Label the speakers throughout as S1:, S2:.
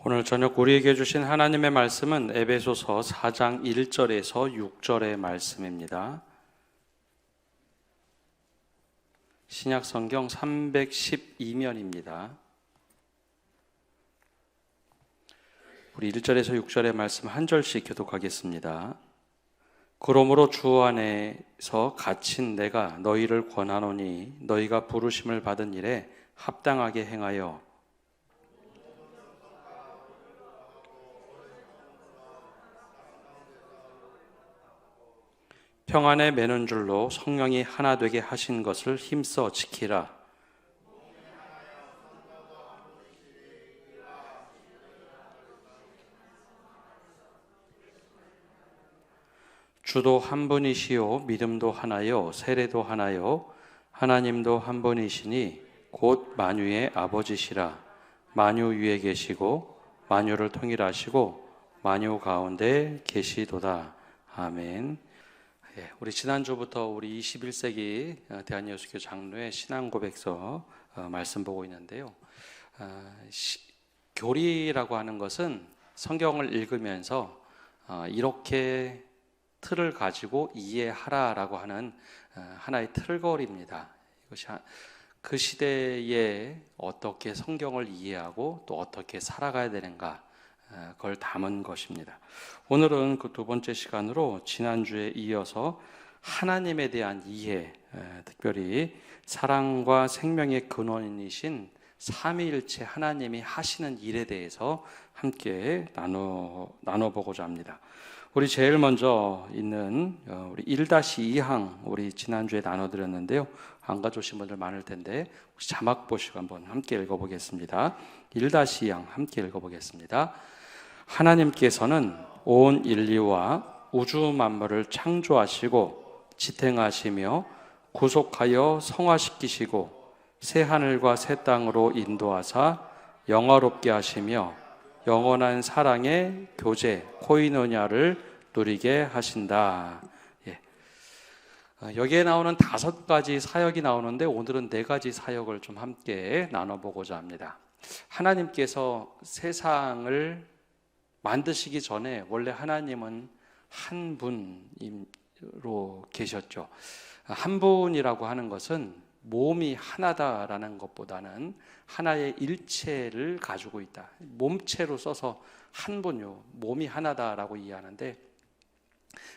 S1: 오늘 저녁 우리에게 주신 하나님의 말씀은 에베소서 4장 1절에서 6절의 말씀입니다. 신약 성경 312면입니다. 우리 1절에서 6절의 말씀 한 절씩 교독하겠습니다. 그러므로 주 안에서 갇힌 내가 너희를 권하노니 너희가 부르심을 받은 일에 합당하게 행하여 평안에 매는 줄로 성령이 하나 되게 하신 것을 힘써 지키라. 주도 한 분이시요 믿음도 하나요 세례도 하나요 하나님도 한 분이시니 곧 만유의 아버지시라. 만유 위에 계시고 만유를 통일하시고 만유 가운데 계시도다. 아멘. 우리 지난주부터 우리 21세기 대한예수교 장로의 신앙고백서 말씀 보고 있는데요. 교리라고 하는 것은 성경을 읽으면서 이렇게 틀을 가지고 이해하라라고 하는 하나의 틀거리입니다. 이것이 그 시대에 어떻게 성경을 이해하고 또 어떻게 살아가야 되는가 그걸 담은 것입니다. 오늘은 그 두 번째 시간으로 지난주에 이어서 하나님에 대한 이해, 특별히 사랑과 생명의 근원이신 삼위일체 하나님이 하시는 일에 대해서 함께 나눠보고자 합니다. 우리 제일 먼저 있는 우리 1-2항 우리 지난주에 나눠드렸는데요. 안 가져오신 분들 많을 텐데 혹시 자막 보시고 한번 함께 읽어보겠습니다. 1-2항 함께 읽어보겠습니다. 하나님께서는 온 인류와 우주 만물을 창조하시고 지탱하시며 구속하여 성화시키시고 새 하늘과 새 땅으로 인도하사 영화롭게 하시며 영원한 사랑의 교제 코이노냐를 누리게 하신다. 여기에 나오는 5가지 사역이 나오는데 오늘은 4가지 사역을 좀 함께 나눠보고자 합니다. 하나님께서 세상을 만드시기 전에 원래 하나님은 한 분으로 계셨죠. 한 분이라고 하는 것은 몸이 하나다라는 것보다는 하나의 일체를 가지고 있다. 몸체로 써서 한 분요, 몸이 하나다라고 이해하는데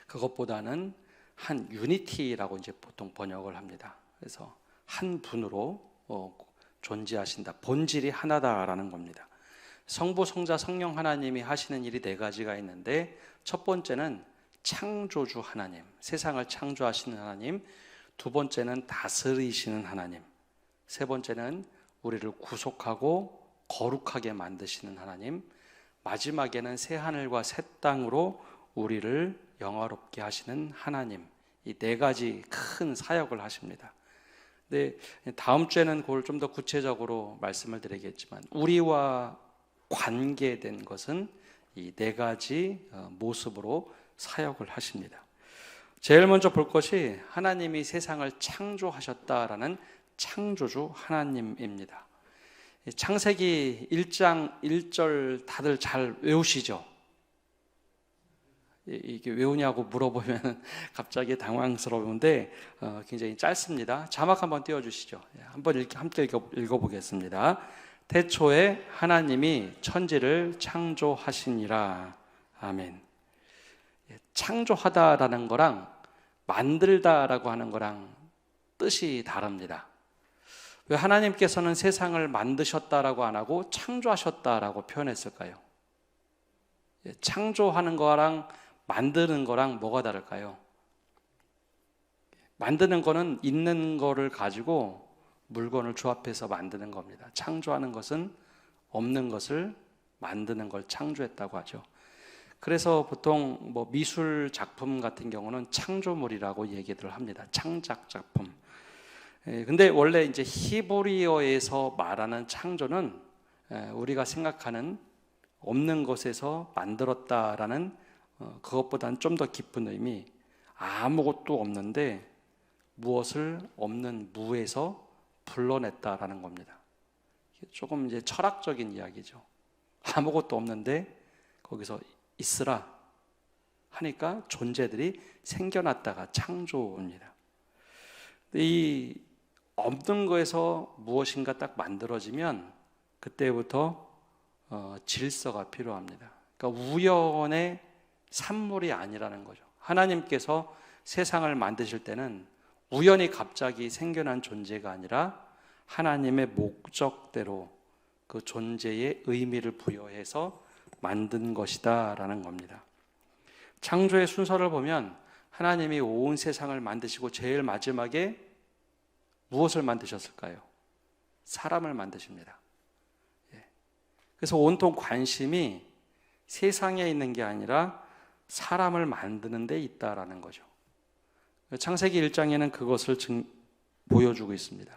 S1: 그것보다는 한 유니티라고 이제 보통 번역을 합니다. 그래서 한 분으로 존재하신다. 본질이 하나다라는 겁니다. 성부, 성자, 성령 하나님이 하시는 일이 4가지가 있는데 첫 번째는 창조주 하나님, 세상을 창조하시는 하나님. 두 번째는 다스리시는 하나님. 세 번째는 우리를 구속하고 거룩하게 만드시는 하나님. 마지막에는 새 하늘과 새 땅으로 우리를 영화롭게 하시는 하나님. 이 4가지 큰 사역을 하십니다. 근데 다음 주에는 그걸 좀 더 구체적으로 말씀을 드리겠지만 우리와 관계된 것은 이 4가지 모습으로 사역을 하십니다. 제일 먼저 볼 것이 하나님이 세상을 창조하셨다라는 창조주 하나님입니다. 창세기 1장 1절 다들 잘 외우시죠? 이게 외우냐고 물어보면 갑자기 당황스러운데 굉장히 짧습니다. 자막 한번 띄워주시죠. 한번 함께 읽어보겠습니다. 태초에 하나님이 천지를 창조하시니라. 아멘. 창조하다라는 거랑 만들다라고 하는 거랑 뜻이 다릅니다. 왜 하나님께서는 세상을 만드셨다라고 안 하고 창조하셨다라고 표현했을까요? 창조하는 거랑 만드는 거랑 뭐가 다를까요? 만드는 거는 있는 거를 가지고 물건을 조합해서 만드는 겁니다. 창조하는 것은 없는 것을 만드는 걸 창조했다고 하죠. 그래서 보통 뭐 미술 작품 같은 경우는 창조물이라고 얘기들 합니다. 창작 작품. 근데 원래 이제 히브리어에서 말하는 창조는 우리가 생각하는 없는 것에서 만들었다라는 그것보다는 좀 더 깊은 의미, 아무것도 없는데 무엇을 없는 무에서 불러냈다라는 겁니다. 조금 이제 철학적인 이야기죠. 아무것도 없는데 거기서 있으라 하니까 존재들이 생겨났다가 창조입니다. 이 없는 거에서 무엇인가 딱 만들어지면 그때부터 질서가 필요합니다. 그러니까 우연의 산물이 아니라는 거죠. 하나님께서 세상을 만드실 때는 우연히 갑자기 생겨난 존재가 아니라 하나님의 목적대로 그 존재에 의미를 부여해서 만든 것이다 라는 겁니다. 창조의 순서를 보면 하나님이 온 세상을 만드시고 제일 마지막에 무엇을 만드셨을까요? 사람을 만드십니다. 그래서 온통 관심이 세상에 있는 게 아니라 사람을 만드는 데 있다라는 거죠. 창세기 1장에는 그것을 보여주고 있습니다.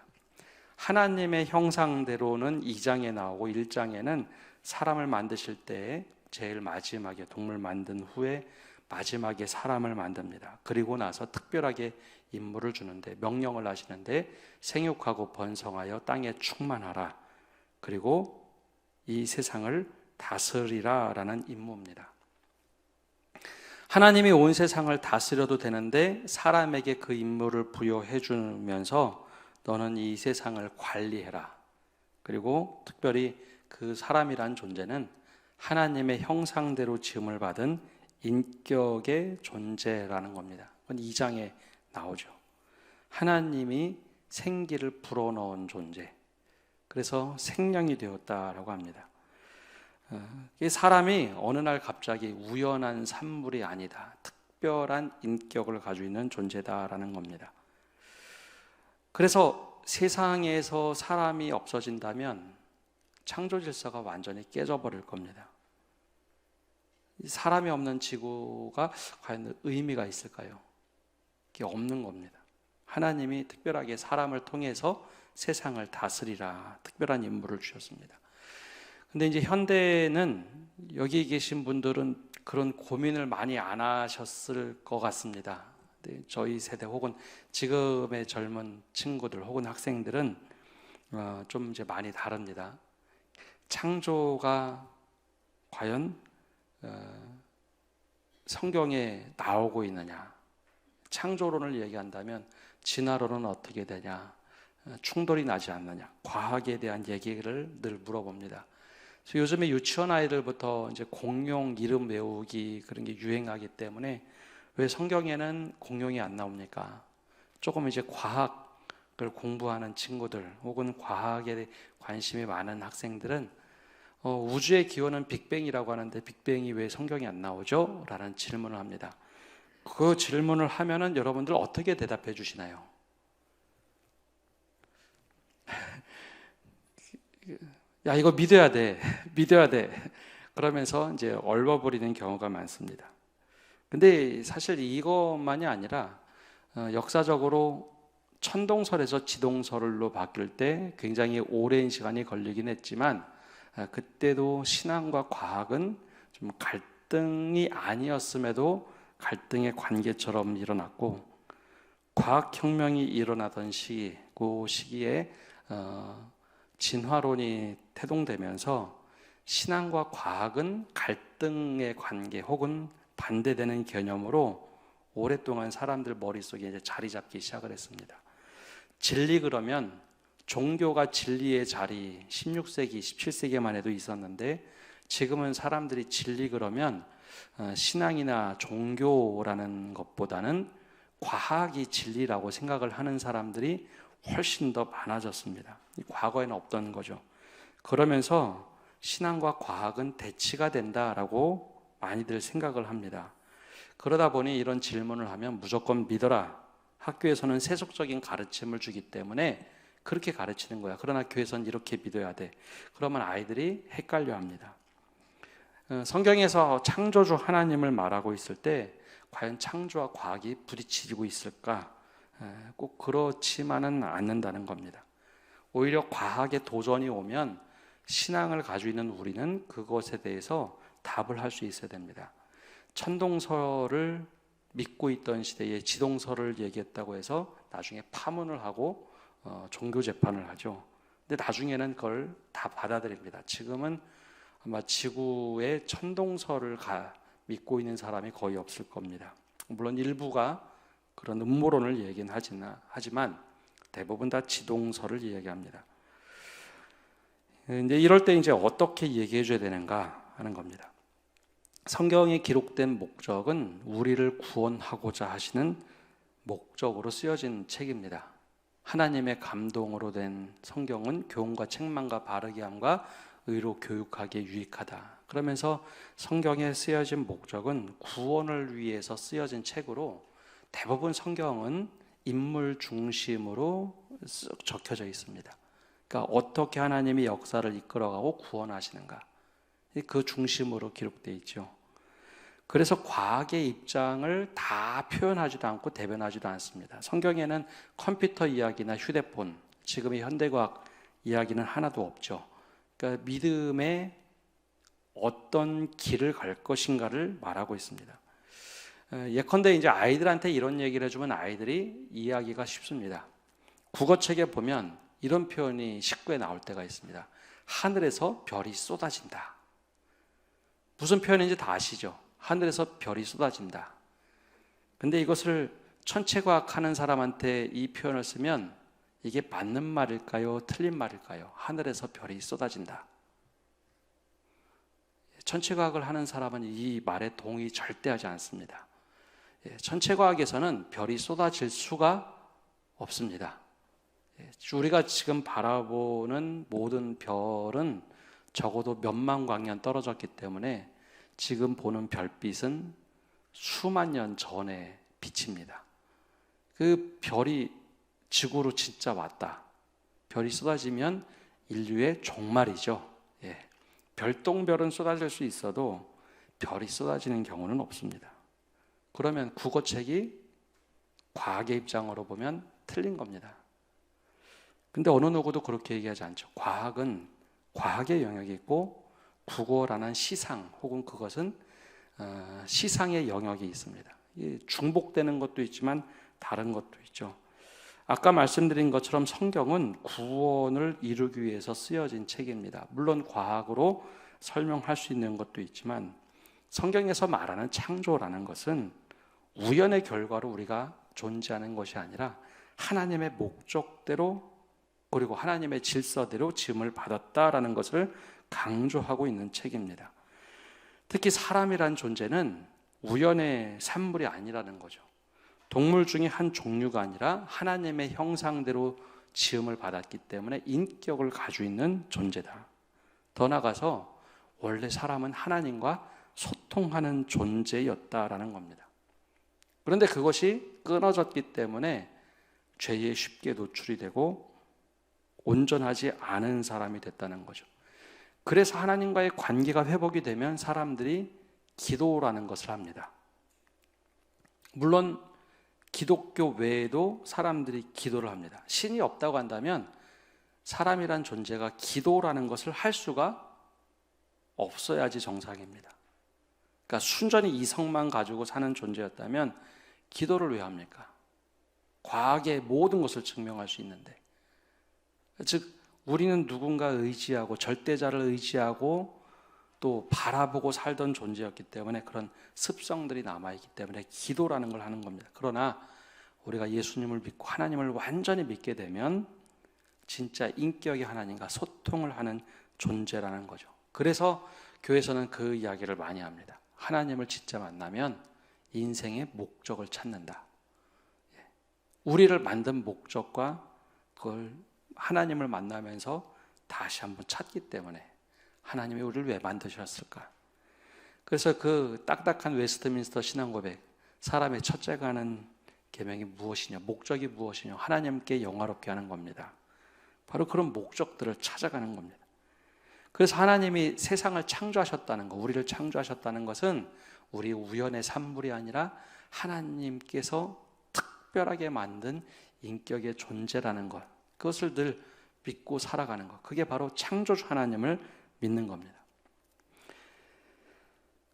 S1: 하나님의 형상대로는 2장에 나오고 1장에는 사람을 만드실 때 제일 마지막에 동물 만든 후에 마지막에 사람을 만듭니다. 그리고 나서 특별하게 임무를 주는데 명령을 하시는데 생육하고 번성하여 땅에 충만하라. 그리고 이 세상을 다스리라 라는 임무입니다. 하나님이 온 세상을 다스려도 되는데 사람에게 그 임무를 부여해 주면서 너는 이 세상을 관리해라. 그리고 특별히 그 사람이란 존재는 하나님의 형상대로 지음을 받은 인격의 존재라는 겁니다. 그건 2장에 나오죠. 하나님이 생기를 불어넣은 존재. 그래서 생명이 되었다라고 합니다. 이 사람이 어느 날 갑자기 우연한 산물이 아니다. 특별한 인격을 가지고 있는 존재다라는 겁니다. 그래서 세상에서 사람이 없어진다면 창조 질서가 완전히 깨져버릴 겁니다. 사람이 없는 지구가 과연 의미가 있을까요? 그게 없는 겁니다. 하나님이 특별하게 사람을 통해서 세상을 다스리라 특별한 임무를 주셨습니다. 근데 이제 현대는 여기 계신 분들은 그런 고민을 많이 안 하셨을 것 같습니다. 근데 저희 세대 혹은 지금의 젊은 친구들 혹은 학생들은 좀 이제 많이 다릅니다. 창조가 과연 성경에 나오고 있느냐? 창조론을 얘기한다면 진화론은 어떻게 되냐? 충돌이 나지 않느냐? 과학에 대한 얘기를 늘 물어봅니다. 그래서 요즘에 유치원 아이들부터 이제 공룡 이름 외우기 그런 게 유행하기 때문에 왜 성경에는 공룡이 안 나옵니까? 조금 이제 과학을 공부하는 친구들 혹은 과학에 관심이 많은 학생들은 우주의 기원은 빅뱅이라고 하는데 빅뱅이 왜 성경에 안 나오죠? 라는 질문을 합니다. 그 질문을 하면은 여러분들 어떻게 대답해 주시나요? 야, 이거 믿어야 돼. 믿어야 돼. 그러면서 이제 얼버무리는 경우가 많습니다. 근데 사실 이것만이 아니라 역사적으로 천동설에서 지동설로 바뀔 때 굉장히 오랜 시간이 걸리긴 했지만 그때도 신앙과 과학은 좀 갈등이 아니었음에도 갈등의 관계처럼 일어났고 과학혁명이 일어나던 시기, 그 시기에 진화론이 태동되면서 신앙과 과학은 갈등의 관계 혹은 반대되는 개념으로 오랫동안 사람들 머릿속에 이제 자리 잡기 시작을 했습니다. 진리 그러면 종교가 진리의 자리 16세기, 17세기만 해도 있었는데 지금은 사람들이 진리 그러면 신앙이나 종교라는 것보다는 과학이 진리라고 생각을 하는 사람들이 훨씬 더 많아졌습니다. 과거에는 없던 거죠. 그러면서 신앙과 과학은 대치가 된다라고 많이들 생각을 합니다. 그러다 보니 이런 질문을 하면 무조건 믿어라. 학교에서는 세속적인 가르침을 주기 때문에 그렇게 가르치는 거야. 그러나 교회에서는 이렇게 믿어야 돼. 그러면 아이들이 헷갈려 합니다. 성경에서 창조주 하나님을 말하고 있을 때 과연 창조와 과학이 부딪히고 있을까? 꼭 그렇지만은 않는다는 겁니다. 오히려 과학의 도전이 오면 신앙을 가지고 있는 우리는 그것에 대해서 답을 할 수 있어야 됩니다. 천동설을 믿고 있던 시대에 지동설을 얘기했다고 해서 나중에 파문을 하고 종교 재판을 하죠. 근데 나중에는 그걸 다 받아들입니다. 지금은 아마 지구의 천동설을 믿고 있는 사람이 거의 없을 겁니다. 물론 일부가 그런 음모론을 얘기는 하지만 대부분 다 지동설을 이야기합니다. 이제 이럴 때 이제 어떻게 얘기해 줘야 되는가 하는 겁니다. 성경에 기록된 목적은 우리를 구원하고자 하시는 목적으로 쓰여진 책입니다. 하나님의 감동으로 된 성경은 교훈과 책망과 바르게 함과 의로 교육하기에 유익하다. 그러면서 성경에 쓰여진 목적은 구원을 위해서 쓰여진 책으로 대부분 성경은 인물 중심으로 쓱 적혀져 있습니다. 그러니까 어떻게 하나님이 역사를 이끌어가고 구원하시는가, 그 중심으로 기록되어 있죠. 그래서 과학의 입장을 다 표현하지도 않고 대변하지도 않습니다. 성경에는 컴퓨터 이야기나 휴대폰, 지금의 현대과학 이야기는 하나도 없죠. 그러니까 믿음의 어떤 길을 갈 것인가를 말하고 있습니다. 예컨대 이제 아이들한테 이런 얘기를 해주면 아이들이 이해하기가 쉽습니다. 국어책에 보면 이런 표현이 19에 나올 때가 있습니다. 하늘에서 별이 쏟아진다. 무슨 표현인지 다 아시죠? 하늘에서 별이 쏟아진다. 근데 이것을 천체과학 하는 사람한테 이 표현을 쓰면 이게 맞는 말일까요? 틀린 말일까요? 하늘에서 별이 쏟아진다. 천체과학을 하는 사람은 이 말에 동의 절대 하지 않습니다. 천체과학에서는 별이 쏟아질 수가 없습니다. 우리가 지금 바라보는 모든 별은 적어도 몇만 광년 떨어졌기 때문에 지금 보는 별빛은 수만 년 전의 빛입니다. 그 별이 지구로 진짜 왔다. 별이 쏟아지면 인류의 종말이죠. 별똥별은 쏟아질 수 있어도 별이 쏟아지는 경우는 없습니다. 그러면 국어책이 과학의 입장으로 보면 틀린 겁니다. 근데 어느 누구도 그렇게 얘기하지 않죠. 과학은 과학의 영역이 있고 국어라는 시상 혹은 그것은 시상의 영역이 있습니다. 중복되는 것도 있지만 다른 것도 있죠. 아까 말씀드린 것처럼 성경은 구원을 이루기 위해서 쓰여진 책입니다. 물론 과학으로 설명할 수 있는 것도 있지만 성경에서 말하는 창조라는 것은 우연의 결과로 우리가 존재하는 것이 아니라 하나님의 목적대로 그리고 하나님의 질서대로 지음을 받았다라는 것을 강조하고 있는 책입니다. 특히 사람이란 존재는 우연의 산물이 아니라는 거죠. 동물 중에 한 종류가 아니라 하나님의 형상대로 지음을 받았기 때문에 인격을 가지고 있는 존재다. 더 나아가서 원래 사람은 하나님과 소통하는 존재였다라는 겁니다. 그런데 그것이 끊어졌기 때문에 죄에 쉽게 노출이 되고 온전하지 않은 사람이 됐다는 거죠. 그래서 하나님과의 관계가 회복이 되면 사람들이 기도라는 것을 합니다. 물론 기독교 외에도 사람들이 기도를 합니다. 신이 없다고 한다면 사람이란 존재가 기도라는 것을 할 수가 없어야지 정상입니다. 그러니까 순전히 이성만 가지고 사는 존재였다면 기도를 왜 합니까? 과학의 모든 것을 증명할 수 있는데, 즉 우리는 누군가 의지하고 절대자를 의지하고 또 바라보고 살던 존재였기 때문에 그런 습성들이 남아있기 때문에 기도라는 걸 하는 겁니다. 그러나 우리가 예수님을 믿고 하나님을 완전히 믿게 되면 진짜 인격의 하나님과 소통을 하는 존재라는 거죠. 그래서 교회에서는 그 이야기를 많이 합니다. 하나님을 진짜 만나면 인생의 목적을 찾는다. 우리를 만든 목적과 그걸 하나님을 만나면서 다시 한번 찾기 때문에 하나님이 우리를 왜 만드셨을까? 그래서 그 딱딱한 웨스트민스터 신앙고백, 사람의 첫째가 하는 계명이 무엇이냐, 목적이 무엇이냐, 하나님께 영화롭게 하는 겁니다. 바로 그런 목적들을 찾아가는 겁니다. 그래서 하나님이 세상을 창조하셨다는 것, 우리를 창조하셨다는 것은 우리 우연의 산물이 아니라 하나님께서 특별하게 만든 인격의 존재라는 것, 그것을 늘 믿고 살아가는 것, 그게 바로 창조주 하나님을 믿는 겁니다.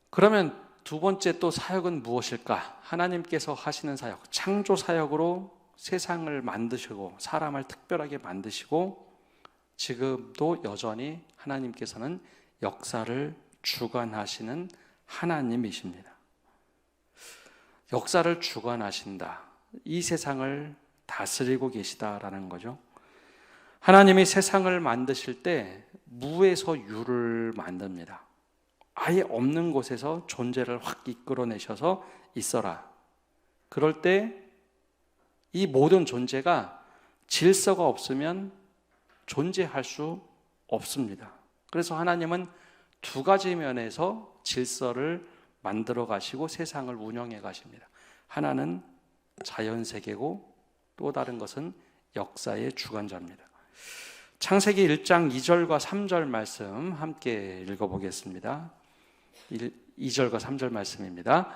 S1: 그러면 두 번째 또 사역은 무엇일까? 하나님께서 하시는 사역, 창조 사역으로 세상을 만드시고 사람을 특별하게 만드시고 지금도 여전히 하나님께서는 역사를 주관하시는 하나님이십니다. 역사를 주관하신다. 이 세상을 다스리고 계시다라는 거죠. 하나님이 세상을 만드실 때 무에서 유를 만듭니다. 아예 없는 곳에서 존재를 확 이끌어내셔서 있어라. 그럴 때 이 모든 존재가 질서가 없으면 존재할 수 없습니다. 그래서 하나님은 두 가지 면에서 질서를 만들어 가시고 세상을 운영해 가십니다. 하나는 자연세계고 또 다른 것은 역사의 주관자입니다. 창세기 1장 2절과 3절 말씀 함께 읽어보겠습니다. 2절과 3절 말씀입니다.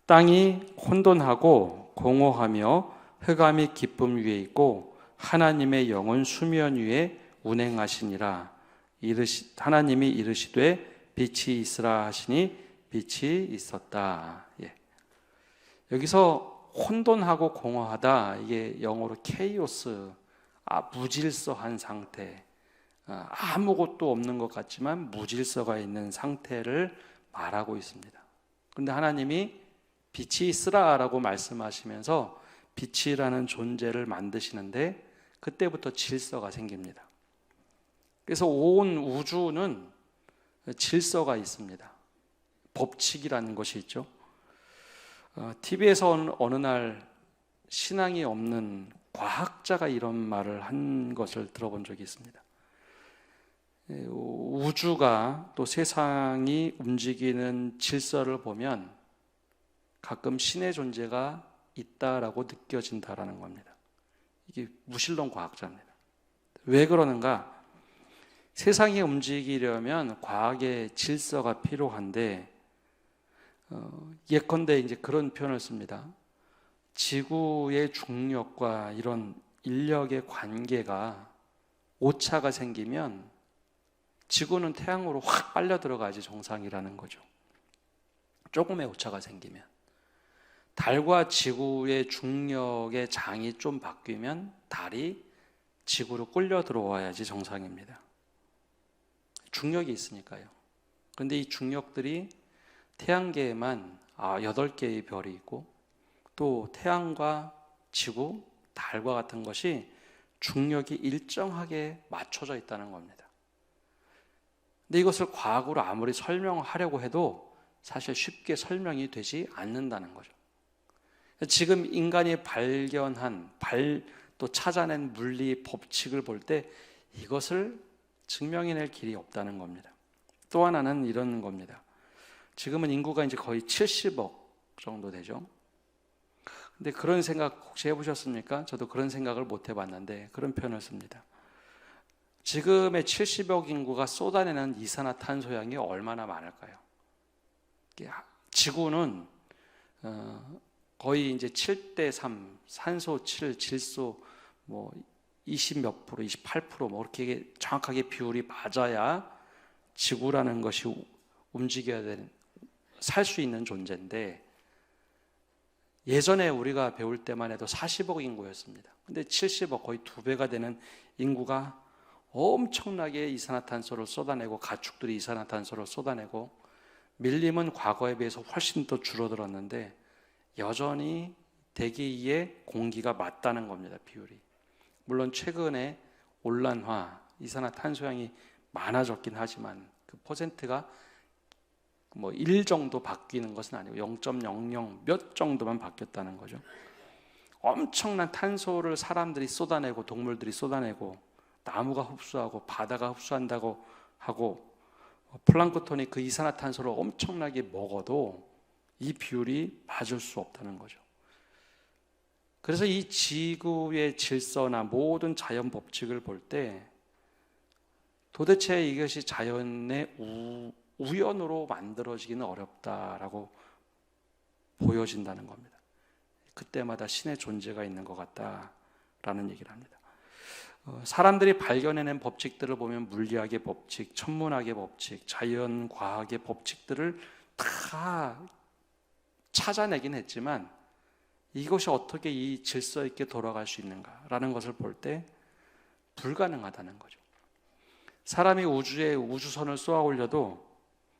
S1: 땅이 혼돈하고 공허하며 흑암이 기쁨 위에 있고 하나님의 영은 수면 위에 운행하시니라. 하나님이 이르시되 빛이 있으라 하시니 빛이 있었다. 여기서 혼돈하고 공허하다, 이게 영어로 케이오스, 무질서한 상태, 아무것도 없는 것 같지만 무질서가 있는 상태를 말하고 있습니다. 그런데 하나님이 빛이 있으라 라고 말씀하시면서 빛이라는 존재를 만드시는데 그때부터 질서가 생깁니다. 그래서 온 우주는 질서가 있습니다. 법칙이라는 것이 있죠. TV에서 어느 날 신앙이 없는 과학자가 이런 말을 한 것을 들어본 적이 있습니다. 우주가 또 세상이 움직이는 질서를 보면 가끔 신의 존재가 있다라고 느껴진다라는 겁니다. 이게 무신론 과학자입니다. 왜 그러는가? 세상이 움직이려면 과학의 질서가 필요한데, 예컨대 이제 그런 표현을 씁니다. 지구의 중력과 이런 인력의 관계가 오차가 생기면 지구는 태양으로 확 빨려 들어가야지 정상이라는 거죠. 조금의 오차가 생기면. 달과 지구의 중력의 장이 좀 바뀌면 달이 지구로 끌려 들어와야지 정상입니다. 중력이 있으니까요. 그런데 이 중력들이 태양계에만 8개의 별이 있고 또 태양과 지구, 달과 같은 것이 중력이 일정하게 맞춰져 있다는 겁니다. 근데 이것을 과학으로 아무리 설명하려고 해도 사실 쉽게 설명이 되지 않는다는 거죠. 지금 인간이 발견한, 또 찾아낸 물리 법칙을 볼 때 이것을 증명해낼 길이 없다는 겁니다. 또 하나는 이런 겁니다. 지금은 인구가 이제 거의 70억 정도 되죠. 근데 그런 생각 혹시 해보셨습니까? 저도 그런 생각을 못 해봤는데 그런 표현을 씁니다. 지금의 70억 인구가 쏟아내는 이산화탄소량이 얼마나 많을까요? 지구는 거의 이제 7대3, 산소 7, 질소 20 몇 프로, 28% 이렇게 정확하게 비율이 맞아야 지구라는 것이 움직여야 되는, 살 수 있는 존재인데, 예전에 우리가 배울 때만 해도 40억 인구였습니다. 근데 70억, 거의 2배가 되는 인구가 엄청나게 이산화탄소를 쏟아내고, 가축들이 이산화탄소를 쏟아내고, 밀림은 과거에 비해서 훨씬 더 줄어들었는데 여전히 대기의 공기가 맞다는 겁니다. 비율이. 물론 최근에 온난화, 이산화탄소량이 많아졌긴 하지만 그 퍼센트가 1 정도 바뀌는 것은 아니고 0.00 몇 정도만 바뀌었다는 거죠. 엄청난 탄소를 사람들이 쏟아내고 동물들이 쏟아내고 나무가 흡수하고 바다가 흡수한다고 하고 플랑크톤이 그 이산화탄소를 엄청나게 먹어도 이 비율이 맞을 수 없다는 거죠. 그래서 이 지구의 질서나 모든 자연 법칙을 볼 때 도대체 이것이 자연의 우연으로 만들어지기는 어렵다라고 보여진다는 겁니다. 그때마다 신의 존재가 있는 것 같다라는 얘기를 합니다. 사람들이 발견해낸 법칙들을 보면 물리학의 법칙, 천문학의 법칙, 자연과학의 법칙들을 다 찾아내긴 했지만 이것이 어떻게 이 질서 있게 돌아갈 수 있는가라는 것을 볼 때 불가능하다는 거죠. 사람이 우주에 우주선을 쏘아 올려도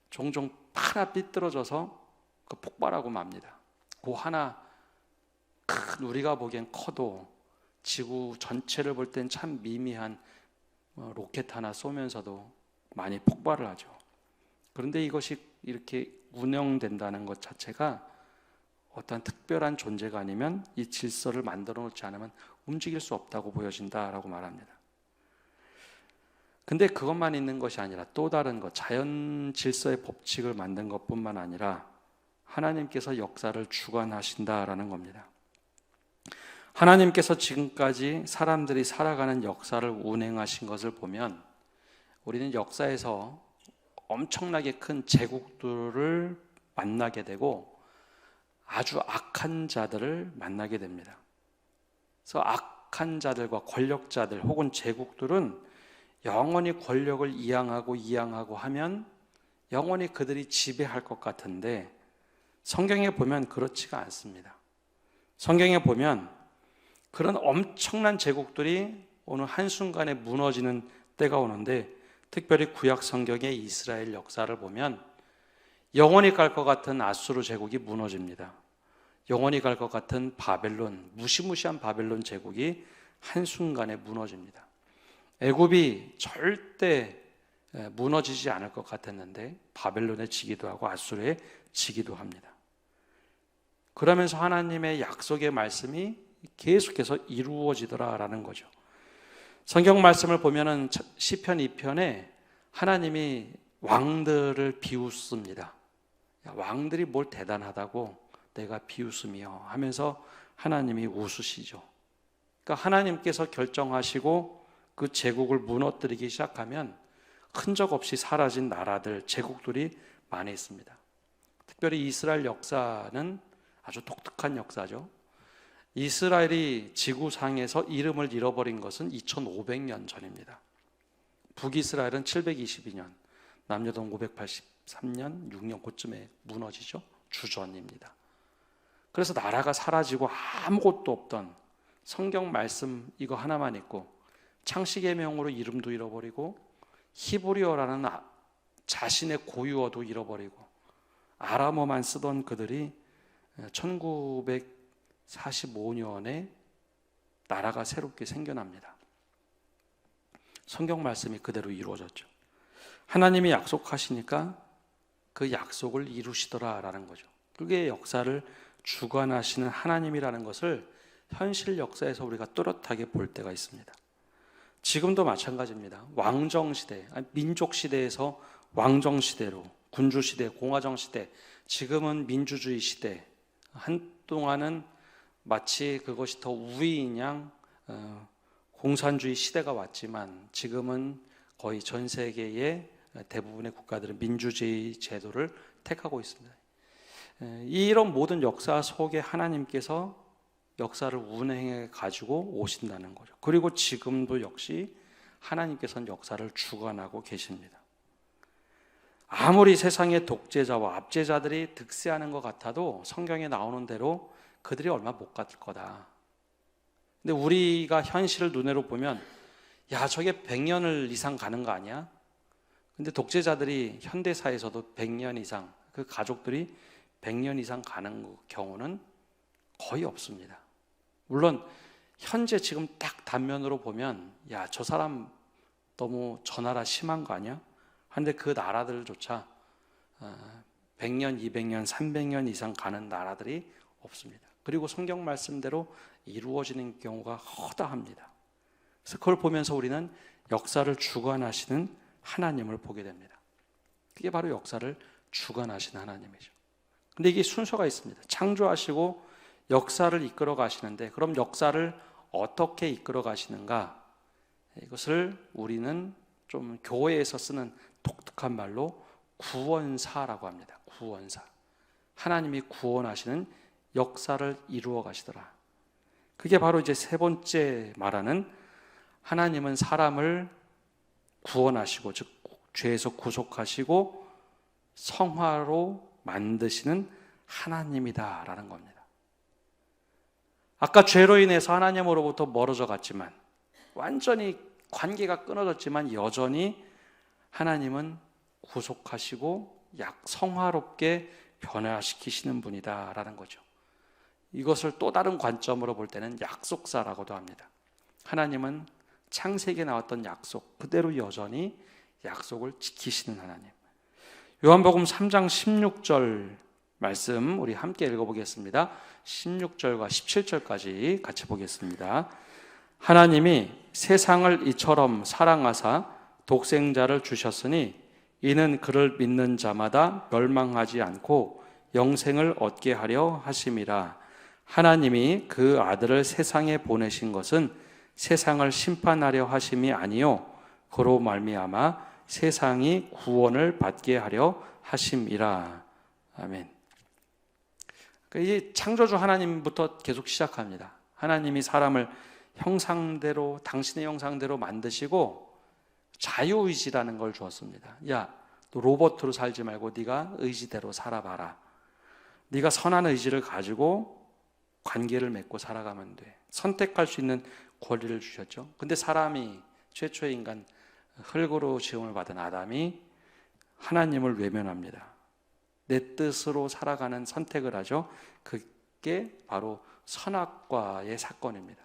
S1: 종종 하나 삐뚤어져서 그 폭발하고 맙니다. 그 하나 큰, 우리가 보기엔 커도 지구 전체를 볼 땐 참 미미한 로켓 하나 쏘면서도 많이 폭발을 하죠. 그런데 이것이 이렇게 운영된다는 것 자체가 어떤 특별한 존재가 아니면 이 질서를 만들어 놓지 않으면 움직일 수 없다고 보여진다라고 말합니다. 근데 그것만 있는 것이 아니라 또 다른 것, 자연 질서의 법칙을 만든 것뿐만 아니라 하나님께서 역사를 주관하신다라는 겁니다. 하나님께서 지금까지 사람들이 살아가는 역사를 운행하신 것을 보면 우리는 역사에서 엄청나게 큰 제국들을 만나게 되고 아주 악한 자들을 만나게 됩니다. 그래서 악한 자들과 권력자들 혹은 제국들은 영원히 권력을 이양하고 하면 영원히 그들이 지배할 것 같은데 성경에 보면 그렇지가 않습니다. 성경에 보면 그런 엄청난 제국들이 어느 한순간에 무너지는 때가 오는데 특별히 구약 성경의 이스라엘 역사를 보면 영원히 갈 것 같은 아수르 제국이 무너집니다. 영원히 갈 것 같은 바벨론, 무시무시한 바벨론 제국이 한순간에 무너집니다. 애굽이 절대 무너지지 않을 것 같았는데 바벨론에 지기도 하고 아수르에 지기도 합니다. 그러면서 하나님의 약속의 말씀이 계속해서 이루어지더라라는 거죠. 성경 말씀을 보면은 시편 2편에 하나님이 왕들을 비웃습니다. 왕들이 뭘 대단하다고 내가 비웃으며 하면서 하나님이 웃으시죠. 그러니까 하나님께서 결정하시고 그 제국을 무너뜨리기 시작하면 흔적 없이 사라진 나라들, 제국들이 많이 있습니다. 특별히 이스라엘 역사는 아주 독특한 역사죠. 이스라엘이 지구상에서 이름을 잃어버린 것은 2500년 전입니다. 북이스라엘은 722년, 남여동 583년, 6년 그쯤에 무너지죠. 주전입니다. 그래서 나라가 사라지고 아무것도 없던 성경 말씀 이거 하나만 있고 창세기의 명으로 이름도 잃어버리고 히브리어라는 자신의 고유어도 잃어버리고 아람어만 쓰던 그들이 1945년에 나라가 새롭게 생겨납니다. 성경 말씀이 그대로 이루어졌죠. 하나님이 약속하시니까 그 약속을 이루시더라라는 거죠. 그게 역사를 주관하시는 하나님이라는 것을 현실 역사에서 우리가 또렷하게 볼 때가 있습니다. 지금도 마찬가지입니다. 왕정시대, 민족시대에서 왕정시대로, 군주시대, 공화정시대, 지금은 민주주의 시대, 한동안은 마치 그것이 더 우위인 양 공산주의 시대가 왔지만 지금은 거의 전 세계의 대부분의 국가들은 민주주의 제도를 택하고 있습니다. 이런 모든 역사 속에 하나님께서 역사를 운행해 가지고 오신다는 거죠. 그리고 지금도 역시 하나님께서는 역사를 주관하고 계십니다. 아무리 세상의 독재자와 압제자들이 득세하는 것 같아도 성경에 나오는 대로 그들이 얼마 못 갔을 거다. 근데 우리가 현실을 눈으로 보면 야 저게 100년을 이상 가는 거 아니야? 근데 독재자들이 현대사에서도 100년 이상, 그 가족들이 100년 이상 가는 경우는 거의 없습니다. 물론 현재 지금 딱 단면으로 보면 야 저 사람 너무 저 나라 심한 거 아니야? 하는데 그 나라들조차 100년, 200년, 300년 이상 가는 나라들이 없습니다. 그리고 성경 말씀대로 이루어지는 경우가 허다합니다. 그래서 그걸 보면서 우리는 역사를 주관하시는 하나님을 보게 됩니다. 그게 바로 역사를 주관하시는 하나님이죠. 근데 이게 순서가 있습니다. 창조하시고 역사를 이끌어 가시는데 그럼 역사를 어떻게 이끌어 가시는가? 이것을 우리는 좀 교회에서 쓰는 독특한 말로 구원사라고 합니다. 구원사. 하나님이 구원하시는 역사를 이루어 가시더라. 그게 바로 이제 세 번째 말하는 하나님은 사람을 구원하시고 즉 죄에서 구속하시고 성화로 만드시는 하나님이다라는 겁니다. 아까 죄로 인해서 하나님으로부터 멀어져 갔지만 완전히 관계가 끊어졌지만 여전히 하나님은 구속하시고 성화롭게 변화시키시는 분이다라는 거죠. 이것을 또 다른 관점으로 볼 때는 약속사라고도 합니다. 하나님은 창세기에 나왔던 약속 그대로 여전히 약속을 지키시는 하나님. 요한복음 3장 16절 말씀 우리 함께 읽어보겠습니다. 16절과 17절까지 같이 보겠습니다. 하나님이 세상을 이처럼 사랑하사 독생자를 주셨으니 이는 그를 믿는 자마다 멸망하지 않고 영생을 얻게 하려 하심이라. 하나님이 그 아들을 세상에 보내신 것은 세상을 심판하려 하심이 아니요 그로 말미암아 세상이 구원을 받게 하려 하심이라. 아멘. 이 창조주 하나님부터 계속 시작합니다. 하나님이 사람을 형상대로 당신의 형상대로 만드시고 자유의지라는 걸 주었습니다. 야, 너 로봇으로 살지 말고 네가 의지대로 살아봐라. 네가 선한 의지를 가지고 관계를 맺고 살아가면 돼. 선택할 수 있는 권리를 주셨죠. 근데 사람이 최초의 인간 흙으로 지음을 받은 아담이 하나님을 외면합니다. 내 뜻으로 살아가는 선택을 하죠. 그게 바로 선악과의 사건입니다.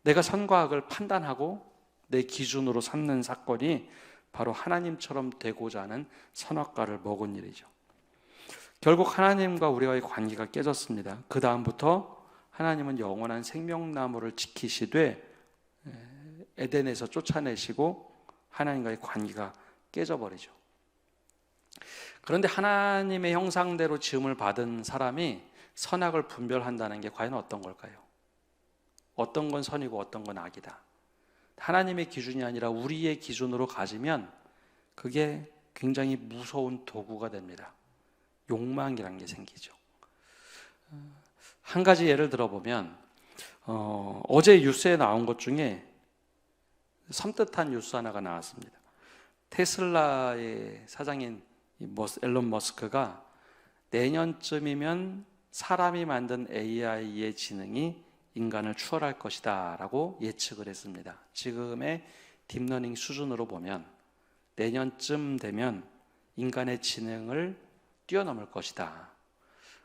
S1: 내가 선과 악을 판단하고 내 기준으로 삼는 사건이 바로 하나님처럼 되고자 하는 선악과를 먹은 일이죠. 결국 하나님과 우리와의 관계가 깨졌습니다. 그 다음부터 하나님은 영원한 생명나무를 지키시되 에덴에서 쫓아내시고 하나님과의 관계가 깨져버리죠. 그런데 하나님의 형상대로 지음을 받은 사람이 선악을 분별한다는 게 과연 어떤 걸까요? 어떤 건 선이고 어떤 건 악이다. 하나님의 기준이 아니라 우리의 기준으로 가지면 그게 굉장히 무서운 도구가 됩니다. 욕망이라는 게 생기죠. 한 가지 예를 들어보면 어제 뉴스에 나온 것 중에 섬뜩한 뉴스 하나가 나왔습니다. 테슬라의 사장인 앨런 머스크가 내년쯤이면 사람이 만든 AI의 지능이 인간을 추월할 것이다 라고 예측을 했습니다. 지금의 딥러닝 수준으로 보면 내년쯤 되면 인간의 지능을 뛰어넘을 것이다.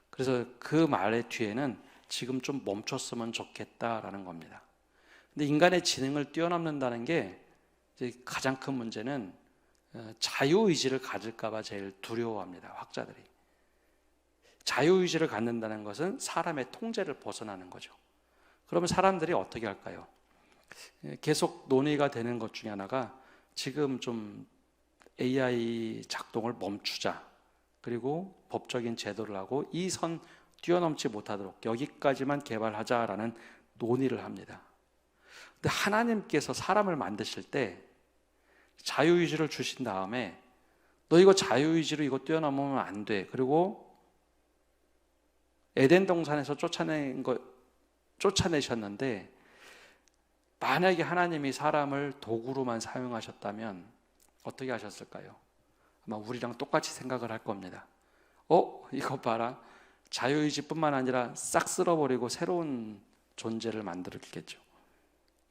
S1: 그래서 그 말의 뒤에는 지금 좀 멈췄으면 좋겠다라는 겁니다. 근데 인간의 지능을 뛰어넘는다는 게 이제 가장 큰 문제는 자유의지를 가질까 봐 제일 두려워합니다. 학자들이. 자유의지를 갖는다는 것은 사람의 통제를 벗어나는 거죠. 그러면 사람들이 어떻게 할까요? 계속 논의가 되는 것 중에 하나가 지금 좀 AI 작동을 멈추자. 그리고 법적인 제도를 하고 이 선 뛰어넘지 못하도록 여기까지만 개발하자라는 논의를 합니다. 근데 하나님께서 사람을 만드실 때 자유의지를 주신 다음에 너 이거 자유의지로 이거 뛰어넘으면 안 돼. 그리고 에덴 동산에서 쫓아내셨는데 만약에 하나님이 사람을 도구로만 사용하셨다면 어떻게 하셨을까요? 아마 우리랑 똑같이 생각을 할 겁니다. 이거 봐라. 자유의지뿐만 아니라 싹 쓸어버리고 새로운 존재를 만들었겠죠.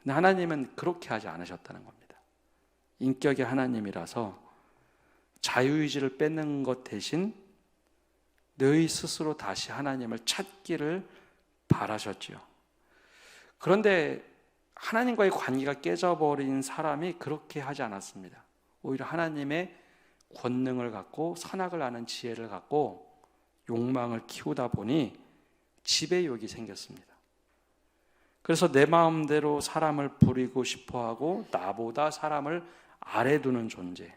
S1: 근데 하나님은 그렇게 하지 않으셨다는 겁니다. 인격의 하나님이라서 자유의지를 뺏는 것 대신 너희 스스로 다시 하나님을 찾기를 바라셨죠. 그런데 하나님과의 관계가 깨져버린 사람이 그렇게 하지 않았습니다. 오히려 하나님의 권능을 갖고 선악을 아는 지혜를 갖고 욕망을 키우다 보니 지배욕이 생겼습니다. 그래서 내 마음대로 사람을 부리고 싶어하고 나보다 사람을 아래 두는 존재.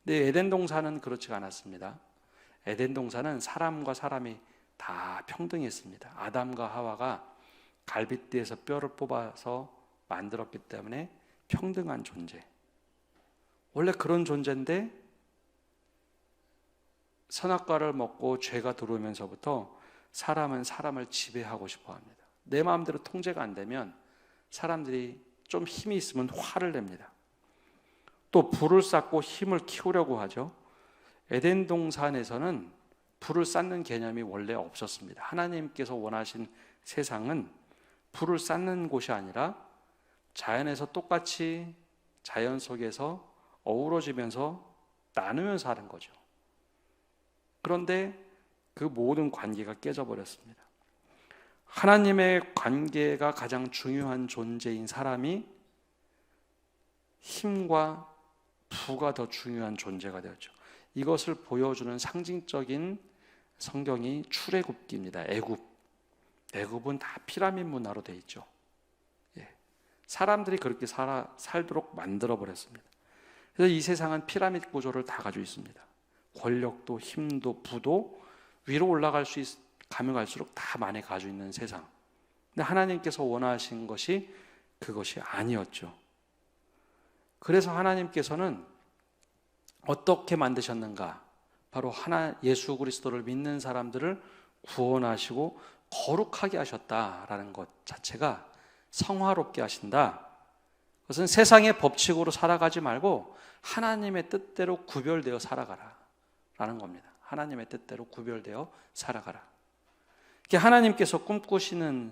S1: 근데 에덴 동산은 그렇지 않았습니다. 에덴 동산은 사람과 사람이 다 평등했습니다. 아담과 하와가 갈빗대에서 뼈를 뽑아서 만들었기 때문에 평등한 존재. 원래 그런 존재인데 선악과를 먹고 죄가 들어오면서부터 사람은 사람을 지배하고 싶어 합니다. 내 마음대로 통제가 안 되면 사람들이 좀 힘이 있으면 화를 냅니다. 또 불을 쌓고 힘을 키우려고 하죠. 에덴 동산에서는 불을 쌓는 개념이 원래 없었습니다. 하나님께서 원하신 세상은 불을 쌓는 곳이 아니라 자연에서 똑같이 자연 속에서 어우러지면서 나누면서 하는 거죠. 그런데 그 모든 관계가 깨져버렸습니다. 하나님의 관계가 가장 중요한 존재인 사람이 힘과 부가 더 중요한 존재가 되었죠. 이것을 보여주는 상징적인 성경이 출애굽기입니다. 애굽은 다 피라미드 문화로 되어 있죠. 사람들이 그렇게 살도록 만들어 버렸습니다. 그래서 이 세상은 피라미드 구조를 다 가지고 있습니다. 권력도 힘도 부도 위로 올라갈 수 가면 갈수록 다 많이 가지고 있는 세상. 근데 하나님께서 원하신 것이 그것이 아니었죠. 그래서 하나님께서는 어떻게 만드셨는가? 바로 예수 그리스도를 믿는 사람들을 구원하시고 거룩하게 하셨다라는 것 자체가 성화롭게 하신다. 그것은 세상의 법칙으로 살아가지 말고 하나님의 뜻대로 구별되어 살아가라 라는 겁니다. 하나님의 뜻대로 구별되어 살아가라. 하나님께서 꿈꾸시는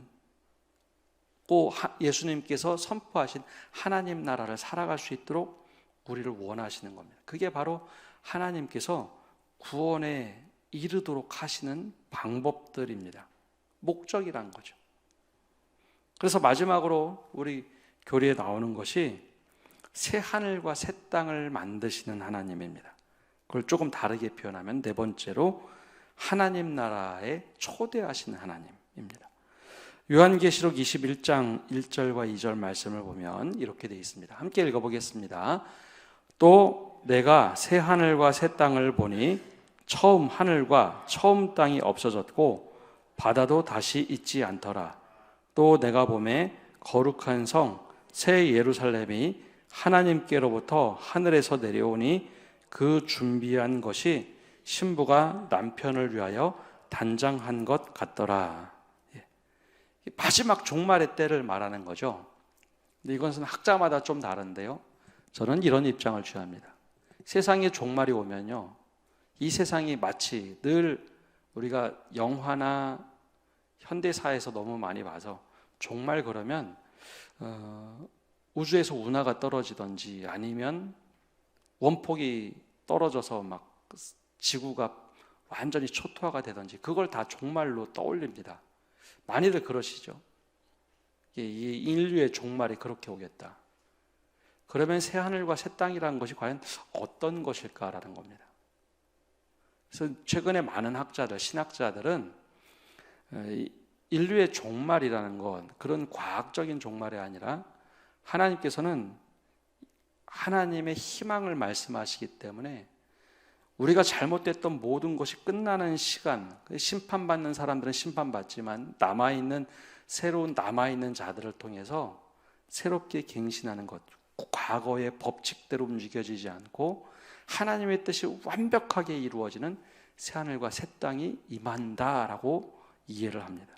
S1: 예수님께서 선포하신 하나님 나라를 살아갈 수 있도록 우리를 원하시는 겁니다. 그게 바로 하나님께서 구원에 이르도록 하시는 방법들입니다. 목적이란 거죠. 그래서 마지막으로 우리 교리에 나오는 것이 새 하늘과 새 땅을 만드시는 하나님입니다. 그걸 조금 다르게 표현하면 네 번째로 하나님 나라에 초대하시는 하나님입니다. 요한계시록 21장 1절과 2절 말씀을 보면 이렇게 되어 있습니다. 함께 읽어보겠습니다. 또 내가 새 하늘과 새 땅을 보니 처음 하늘과 처음 땅이 없어졌고 바다도 다시 있지 않더라. 또 내가 보매 거룩한 성 새 예루살렘이 하나님께로부터 하늘에서 내려오니 그 준비한 것이 신부가 남편을 위하여 단장한 것 같더라. 마지막 종말의 때를 말하는 거죠. 근데 이것은 학자마다 좀 다른데요. 저는 이런 입장을 취합니다. 세상에 종말이 오면요, 이 세상이 마치 늘 우리가 영화나 현대사에서 너무 많이 봐서 종말 그러면 우주에서 운하가 떨어지든지 아니면 원폭이 떨어져서 막 지구가 완전히 초토화가 되든지 그걸 다 종말로 떠올립니다. 많이들 그러시죠. 이 인류의 종말이 그렇게 오겠다. 그러면 새 하늘과 새 땅이라는 것이 과연 어떤 것일까라는 겁니다. 그래서 최근에 많은 학자들, 신학자들은 인류의 종말이라는 건 그런 과학적인 종말이 아니라 하나님께서는 하나님의 희망을 말씀하시기 때문에 우리가 잘못됐던 모든 것이 끝나는 시간, 심판받는 사람들은 심판받지만 새로운 남아있는 자들을 통해서 새롭게 갱신하는 것, 과거의 법칙대로 움직여지지 않고 하나님의 뜻이 완벽하게 이루어지는 새하늘과 새 땅이 임한다라고 이해를 합니다.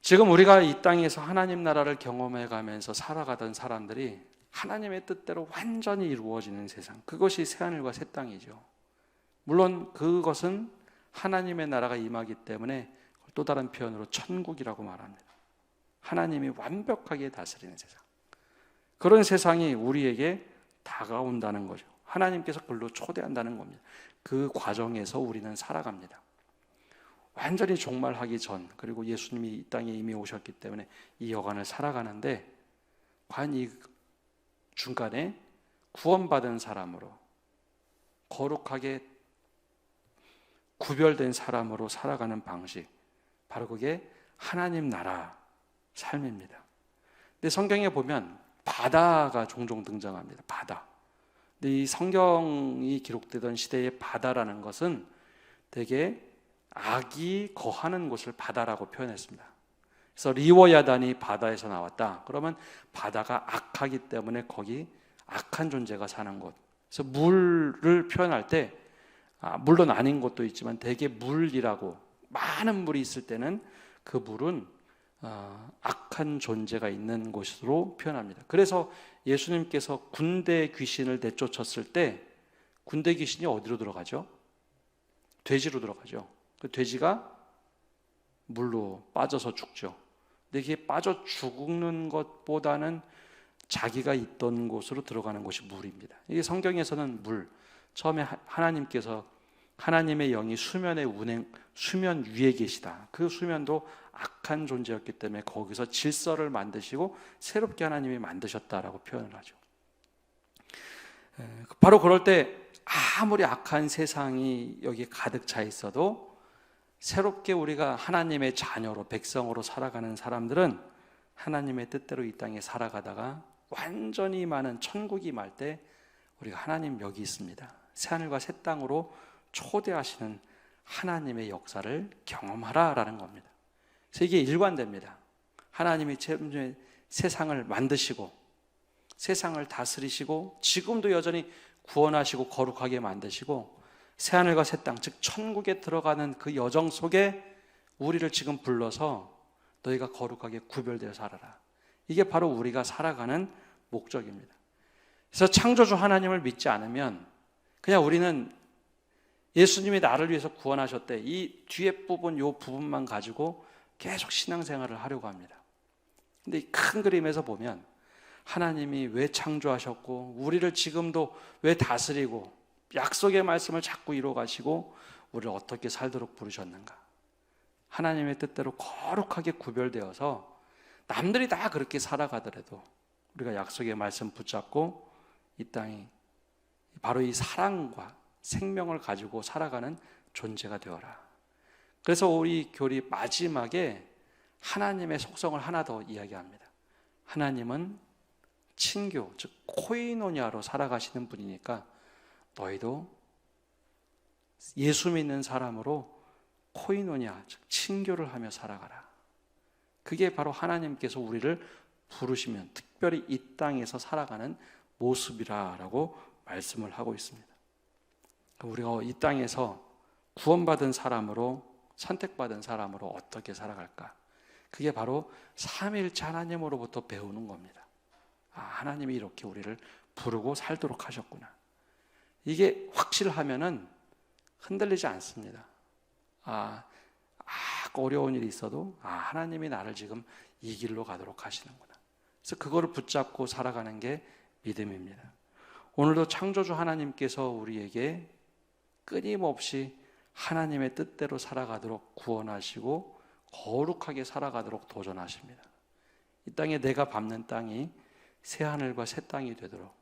S1: 지금 우리가 이 땅에서 하나님 나라를 경험해 가면서 살아가던 사람들이 하나님의 뜻대로 완전히 이루어지는 세상, 그것이 새하늘과 새 땅이죠. 물론 그것은 하나님의 나라가 임하기 때문에 또 다른 표현으로 천국이라고 말합니다. 하나님이 완벽하게 다스리는 세상, 그런 세상이 우리에게 다가온다는 거죠. 하나님께서 그걸로 초대한다는 겁니다. 그 과정에서 우리는 살아갑니다. 완전히 종말하기 전, 그리고 예수님이 이 땅에 이미 오셨기 때문에 이 여간을 살아가는데 과연 이 중간에 구원받은 사람으로, 거룩하게 구별된 사람으로 살아가는 방식, 바로 그게 하나님 나라 삶입니다. 근데 성경에 보면 바다가 종종 등장합니다. 바다. 근데 이 성경이 기록되던 시대의 바다라는 것은 되게 악이 거하는 곳을 바다라고 표현했습니다. 그래서 리워야단이 바다에서 나왔다. 그러면 바다가 악하기 때문에 거기 악한 존재가 사는 곳. 그래서 물을 표현할 때 물론 아닌 곳도 있지만 대개 물이라고, 많은 물이 있을 때는 그 물은 악한 존재가 있는 곳으로 표현합니다. 그래서 예수님께서 군대 귀신을 내쫓았을 때 군대 귀신이 어디로 들어가죠? 돼지로 들어가죠. 그 돼지가 물로 빠져서 죽죠. 근데 이게 빠져 죽는 것보다는 자기가 있던 곳으로 들어가는 곳이 물입니다. 이게 성경에서는 물, 처음에 하나님께서 하나님의 영이 수면 위에 계시다. 그 수면도 악한 존재였기 때문에 거기서 질서를 만드시고 새롭게 하나님이 만드셨다라고 표현을 하죠. 바로 그럴 때 아무리 악한 세상이 여기 가득 차 있어도 새롭게 우리가 하나님의 자녀로 백성으로 살아가는 사람들은 하나님의 뜻대로 이 땅에 살아가다가 완전히 많은 천국이 말 때 우리가 하나님 여기 있습니다. 새하늘과 새 땅으로 초대하시는 하나님의 역사를 경험하라라는 겁니다. 그래서 이게 일관됩니다. 하나님이 세상을 만드시고 세상을 다스리시고 지금도 여전히 구원하시고 거룩하게 만드시고 새하늘과 새 땅, 즉 천국에 들어가는 그 여정 속에 우리를 지금 불러서 너희가 거룩하게 구별되어 살아라. 이게 바로 우리가 살아가는 목적입니다. 그래서 창조주 하나님을 믿지 않으면 그냥 우리는 예수님이 나를 위해서 구원하셨대, 이 뒤에 부분, 요 부분만 가지고 계속 신앙생활을 하려고 합니다. 근데 이 큰 그림에서 보면 하나님이 왜 창조하셨고 우리를 지금도 왜 다스리고 약속의 말씀을 자꾸 이루어 가시고 우리를 어떻게 살도록 부르셨는가. 하나님의 뜻대로 거룩하게 구별되어서 남들이 다 그렇게 살아가더라도 우리가 약속의 말씀 붙잡고 이 땅이 바로 이 사랑과 생명을 가지고 살아가는 존재가 되어라. 그래서 우리 교리 마지막에 하나님의 속성을 하나 더 이야기합니다. 하나님은 친교, 즉 코이노니아로 살아가시는 분이니까 너희도 예수 믿는 사람으로 코이노니아, 즉 친교를 하며 살아가라. 그게 바로 하나님께서 우리를 부르시면 특별히 이 땅에서 살아가는 모습이라고 말씀을 하고 있습니다. 우리가 이 땅에서 구원받은 사람으로, 선택받은 사람으로 어떻게 살아갈까? 그게 바로 삼위일체 하나님으로부터 배우는 겁니다. 아, 하나님이 이렇게 우리를 부르고 살도록 하셨구나. 이게 확실하면은 흔들리지 않습니다. 어려운 일이 있어도 하나님이 나를 지금 이 길로 가도록 하시는구나. 그래서 그거를 붙잡고 살아가는 게 믿음입니다. 오늘도 창조주 하나님께서 우리에게 끊임없이 하나님의 뜻대로 살아가도록 구원하시고 거룩하게 살아가도록 도전하십니다. 이 땅에 내가 밟는 땅이 새 하늘과 새 땅이 되도록,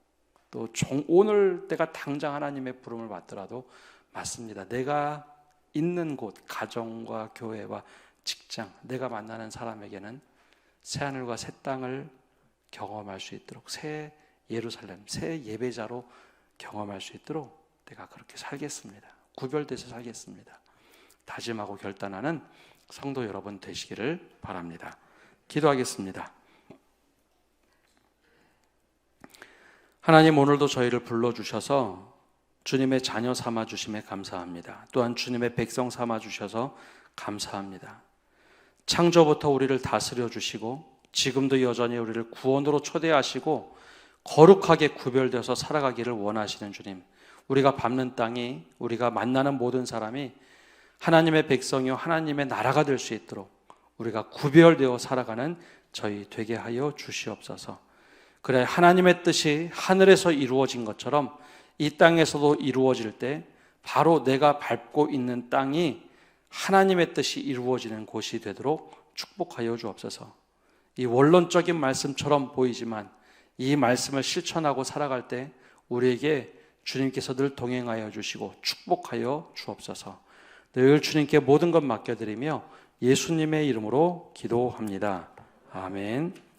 S1: 또 오늘 내가 당장 하나님의 부름을 받더라도 맞습니다. 내가 있는 곳, 가정과 교회와 직장, 내가 만나는 사람에게는 새 하늘과 새 땅을 경험할 수 있도록, 새 예루살렘, 새 예배자로 경험할 수 있도록 내가 그렇게 살겠습니다. 구별돼서 살겠습니다. 다짐하고 결단하는 성도 여러분 되시기를 바랍니다. 기도하겠습니다. 하나님, 오늘도 저희를 불러주셔서 주님의 자녀 삼아주심에 감사합니다. 또한 주님의 백성 삼아주셔서 감사합니다. 창조부터 우리를 다스려 주시고 지금도 여전히 우리를 구원으로 초대하시고 거룩하게 구별되어서 살아가기를 원하시는 주님, 우리가 밟는 땅이, 우리가 만나는 모든 사람이 하나님의 백성이요 하나님의 나라가 될 수 있도록 우리가 구별되어 살아가는 저희 되게 하여 주시옵소서. 그래, 하나님의 뜻이 하늘에서 이루어진 것처럼 이 땅에서도 이루어질 때 바로 내가 밟고 있는 땅이 하나님의 뜻이 이루어지는 곳이 되도록 축복하여 주옵소서. 이 원론적인 말씀처럼 보이지만 이 말씀을 실천하고 살아갈 때 우리에게 주님께서 늘 동행하여 주시고 축복하여 주옵소서. 늘 주님께 모든 것 맡겨드리며 예수님의 이름으로 기도합니다. 아멘.